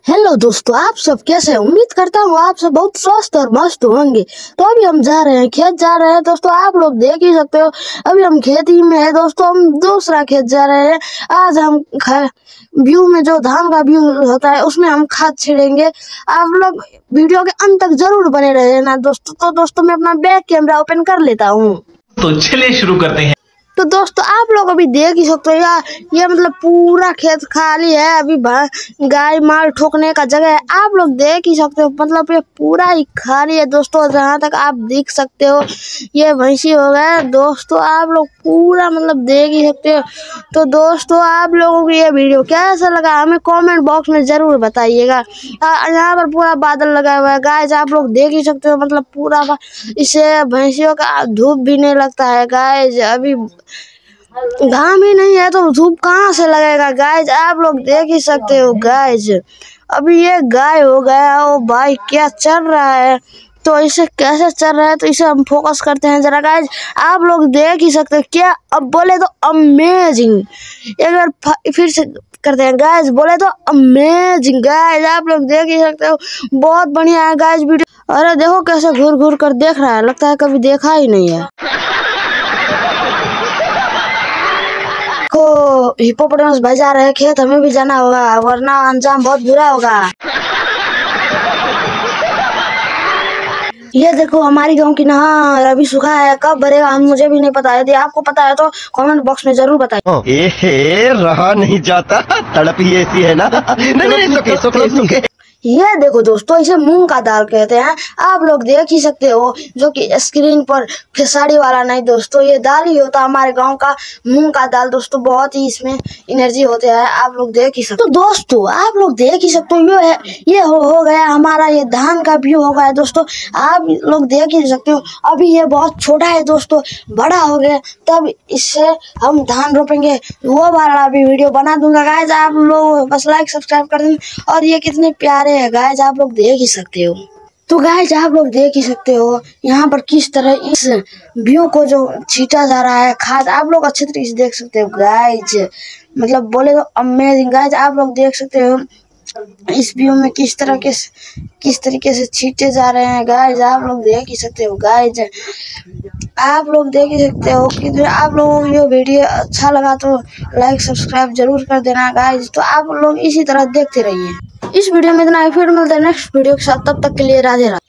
Hello दोस्तों, आप सब कैसे हैं? उम्मीद करता हूँ आप सब बहुत स्वस्थ और मस्त होंगे। तो अभी हम जा रहे हैं, खेत जा रहे हैं दोस्तों। आप लोग देख ही सकते हो, अभी हम खेत ही में है दोस्तों। हम दूसरा खेत जा रहे हैं। आज हम व्यू में जो धान का व्यू होता है उसमें हम खाद छिड़ेंगे। आप लोग वीडियो के अंत तक जरूर बने रहे ना दोस्तों। तो दोस्तों मैं अपना बैक कैमरा ओपन कर लेता हूँ। तो चलिए शुरू करते हैं। तो दोस्तों आप लोग अभी देख ही सकते हो यार, ये मतलब पूरा खेत खाली है। अभी गाय माल ठोकने का जगह है। आप लोग देख ही सकते हो, मतलब ये पूरा ही खाली है दोस्तों। जहाँ तक आप देख सकते हो ये भैंसी हो गया दोस्तों। आप लोग पूरा मतलब देख ही सकते हो। तो दोस्तों आप लोगों को ये वीडियो कैसा लगा हमें कमेंट बॉक्स में जरूर बताइएगा। यहाँ पर पूरा बादल लगा हुआ है गाइस, आप लोग देख ही सकते हो। मतलब पूरा इससे भैंसियों का धूप भी नहीं लगता है गाइस। अभी घाम ही नहीं है तो धूप कहाँ से लगेगा गाइज। आप लोग देख ही सकते हो गाइज। अभी ये गाय हो गया। ओ भाई क्या चल रहा है, तो इसे कैसे चल रहा है तो इसे हम फोकस करते हैं जरा गाइज। आप लोग देख ही सकते हो क्या, अब बोले तो अमेजिंग। एक बार फिर से करते हैं गाइज, बोले तो अमेजिंग गाइज। आप लोग देख ही सकते हो, बहुत बढ़िया है गाइज वीडियो। अरे देखो कैसे घूर घूर कर देख रहा है, लगता है कभी देखा ही नहीं है। को हिप्पोपोटामस भाई जा रहे हैं खेत, हमें भी जाना होगा वरना अंजाम बहुत बुरा होगा। ये देखो हमारी गांव की नहर अभी सूखा है, कब भरेगा हम मुझे भी नहीं पता है। यदि आपको पता है तो कमेंट बॉक्स में जरूर बताइए। रहा नहीं जाता, तड़प ही ऐसी है ना। नहीं, सुखे। ये देखो दोस्तों, इसे मूंग का दाल कहते हैं। आप लोग देख ही सकते हो, जो कि स्क्रीन पर खेसारी वाला नहीं दोस्तों, ये दाल ही होता है हमारे गांव का मूंग का दाल दोस्तों। बहुत ही इसमें एनर्जी होते हैं, आप लोग देख ही सकते हो। तो दोस्तों आप लोग देख ही सकते हो, ये हो गया हमारा ये धान का व्यू हो गया दोस्तों। आप लोग देख ही सकते हो। अभी ये बहुत छोटा है दोस्तों, बड़ा हो गया तब इससे हम धान रोपेंगे, वो वाला भी वीडियो बना दूंगा गाइस। आप लोग बस लाइक सब्सक्राइब कर देना। और ये कितने प्यारे है गाइस, आप लोग देख ही सकते हो। तो गाइस आप लोग देख ही सकते हो यहाँ पर किस तरह इस व्यू को जो छीटा जा रहा है खाद, आप लोग अच्छे तरीके से देख सकते हो गाइस। मतलब बोले तो अमेजिंग गाइस। आप लोग देख सकते हो इस व्यू में किस तरीके से छीटे जा रहे हैं गाइस। आप लोग देख ही सकते हो गाइस। आप लोग देख ही सकते हो कि आप लोगों को ये वीडियो अच्छा लगा तो लाइक सब्सक्राइब जरूर कर देना गाइस। तो आप लोग इसी तरह देखते रहिए। इस वीडियो में इतना ही, फिर मिलते हैं नेक्स्ट वीडियो के साथ। तब तक के लिए राधे राधे।